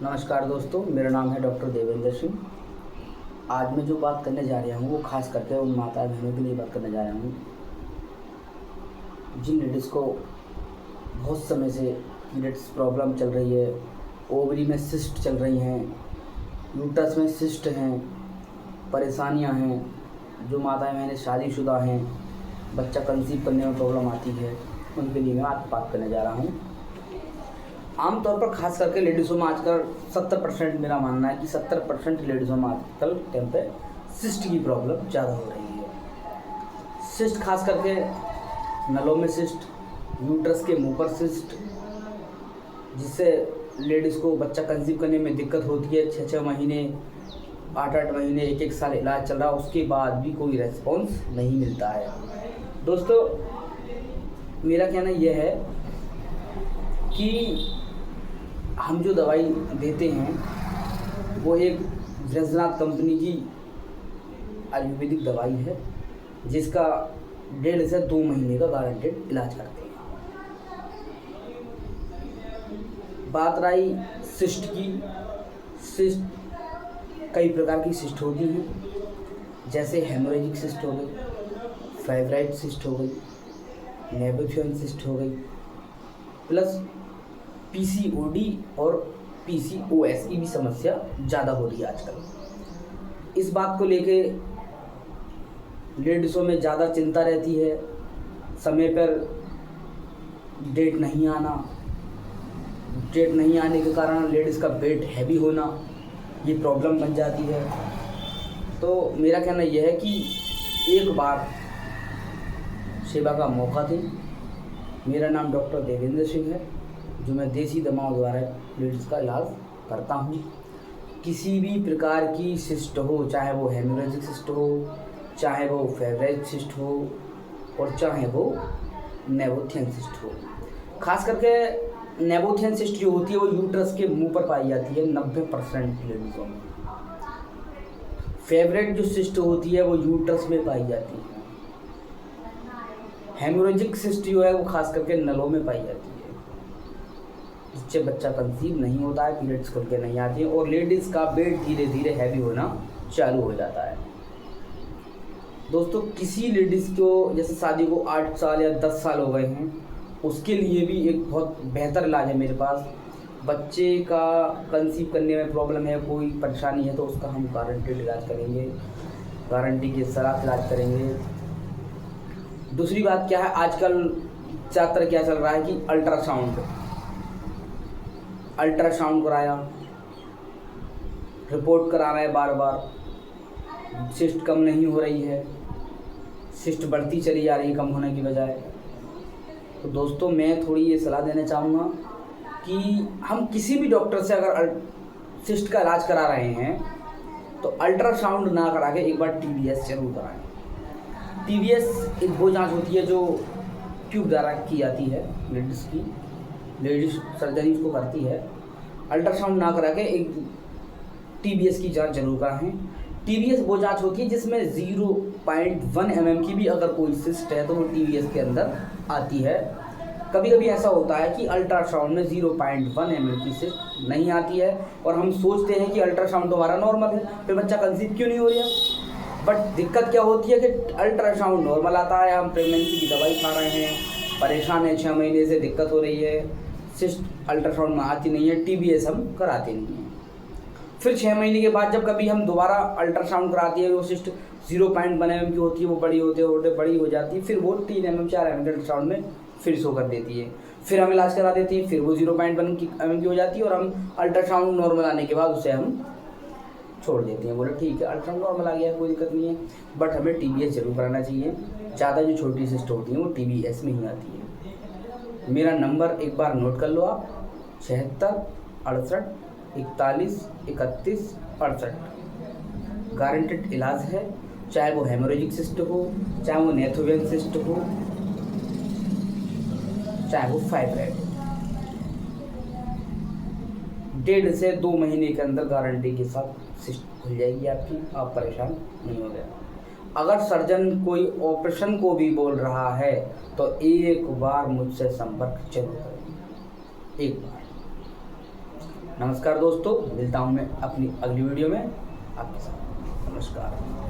नमस्कार दोस्तों, मेरा नाम है डॉक्टर देवेंद्र सिंह। आज मैं जो बात करने जा रहा हूँ वो खास करके उन माता बहनों के लिए बात करने जा रहा हूँ जिन लेडीज़ को बहुत समय से पीरियड्स प्रॉब्लम चल रही है, ओवरी में सिस्ट चल रही हैं, यूट्रस में सिस्ट हैं, परेशानियाँ हैं। जो माताएं बहनें शादीशुदा हैं, बच्चा कंसीव करने में प्रॉब्लम आती है, उनके लिए मैं आज बात करने जा रहा हूँ। आमतौर पर खास करके लेडीज़ों में आजकल 70% मेरा मानना है कि 70% लेडीज़ों में आजकल टाइम पे सिस्ट की प्रॉब्लम ज़्यादा हो रही है। सिस्ट खास करके नलों में सिस्ट, यूट्रस के मुंह पर सिस्ट, जिससे लेडीज़ को बच्चा कंसीव करने में दिक्कत होती है। 6-6 महीने, 8-8 महीने, 1-1 साल इलाज चल रहा, उसके बाद भी कोई रेस्पॉन्स नहीं मिलता है। दोस्तों, मेरा कहना यह है कि हम जो दवाई देते हैं वो एक वैजनाथ कंपनी की आयुर्वेदिक दवाई है, जिसका 1.5 से 2 महीने का गारंटेड इलाज करते हैं। बात रही सिस्ट की। सिस्ट कई प्रकार की सिस्ट होती हैं, जैसे हेमोरेजिक सिस्ट हो गई, फाइब्राइड सिस्ट हो गई, नेबुथियन सिस्ट हो गई, प्लस पीसीओडी और पीसीओएस की भी समस्या ज़्यादा हो रही है आजकल। इस बात को लेके लेडीज़ों में ज़्यादा चिंता रहती है। समय पर डेट नहीं आना, डेट नहीं आने के कारण लेडीज़ का वेट हैवी होना, ये प्रॉब्लम बन जाती है। तो मेरा कहना यह है कि एक बार सेवा का मौका दें। मेरा नाम डॉक्टर देवेंद्र सिंह है, जो मैं देसी दवाओं द्वारा लेडीज़ का इलाज करता हूँ। किसी भी प्रकार की सिस्ट हो, चाहे वो हेमोरेजिक सिस्ट हो, चाहे वो फाइब्राइड सिस्ट हो, और चाहे वो नेबुथियन सिस्ट हो। खास करके नेबुथियन सिस्ट जो होती है वो यूट्रस के मुंह पर पाई जाती है 90% लेडीज़ों में। फाइब्राइड जो सिस्ट होती है वो यूट्रस में पाई जाती है। हेमोरेजिक सिस्ट जो है वो खास करके नलों में पाई जाती है, जिससे बच्चा कंसीव नहीं होता है, पीरियड्स खुल के नहीं आती है, और लेडीज़ का वेट धीरे धीरे हैवी होना चालू हो जाता है। दोस्तों, किसी लेडीज़ को जैसे शादी को 8 साल या 10 साल हो गए हैं, उसके लिए भी एक बहुत बेहतर इलाज है मेरे पास। बच्चे का कंसीव करने में प्रॉब्लम है, कोई परेशानी है, तो उसका हम गारंटेड इलाज करेंगे, गारंटी के साथ इलाज करेंगे। दूसरी बात क्या है, आजकल ज़्यादातर क्या चल रहा है कि अल्ट्रासाउंड कराया, रिपोर्ट करा रहा है बार बार, सिस्ट कम नहीं हो रही है, सिस्ट बढ़ती चली जा रही है कम होने की बजाय। तो दोस्तों, मैं थोड़ी ये सलाह देना चाहूँगा कि हम किसी भी डॉक्टर से अगर सिस्ट का इलाज करा रहे हैं तो अल्ट्रासाउंड ना करा के एक बार टीबीएस जरूर कराएं। टीबीएस एक वो जांच होती है जो ट्यूब द्वारा की जाती है, लेडीज सर्जरी उसको करती है। अल्ट्रासाउंड ना करा के एक टीबीएस की जांच जरूर कराएं। टीबीएस वो जांच होती है जिसमें 0.1 mm की भी अगर कोई सिस्ट है तो वो टीबीएस के अंदर आती है। कभी कभी ऐसा होता है कि अल्ट्रासाउंड में 0.1 mm की सिस्ट नहीं आती है, और हम सोचते हैं कि अल्ट्रासाउंड तो हमारा नॉर्मल है, फिर बच्चा कंसीव क्यों नहीं हो रहा। बट दिक्कत क्या होती है कि अल्ट्रासाउंड नॉर्मल आता है, हम प्रेगनेंसी की दवाई खा रहे हैं, परेशान है, 6 महीने से दिक्कत हो रही है, सिस्ट अल्ट्रासाउंड में आती नहीं है, टीबीएस हम कराते नहीं हैं। फिर 6 महीने के बाद जब कभी हम दोबारा अल्ट्रासाउंड कराते हैं, वो सिस्ट 0.1 mm की होती है, वो बड़ी होते बड़ी हो जाती है, फिर वो 3 mm 4 mm अल्ट्रासाउंड में फिर शो कर देती है। फिर हम इलाज करा देते हैं, फिर वो 0.1 mm की हो जाती है, और हम अल्ट्रासाउंड नॉर्मल आने के बाद उसे हम छोड़ देते हैं, बोले ठीक है अल्ट्रासाउंड नॉर्मल आ गया, कोई दिक्कत नहीं है। बट हमें टीबीएस जरूर कराना चाहिए। ज़्यादा जो छोटी सिस्ट होती हैं वो टीबीएस में ही आती है। मेरा नंबर एक बार नोट कर लो आप, 76 68 41 31 68। गारंटेड इलाज है, चाहे वो हेमोरेजिक सिस्ट हो, चाहे वो नेथोवियन सिस्ट हो, चाहे वो फाइब्राइड। 1.5 से 2 महीने के अंदर गारंटी के साथ सिस्ट खुल जाएगी आपकी, आप परेशान नहीं हो गए। अगर सर्जन कोई ऑपरेशन को भी बोल रहा है तो एक बार मुझसे संपर्क जरूर करें, एक बार। नमस्कार दोस्तों, मिलता हूँ मैं अपनी अगली वीडियो में आपके साथ। नमस्कार।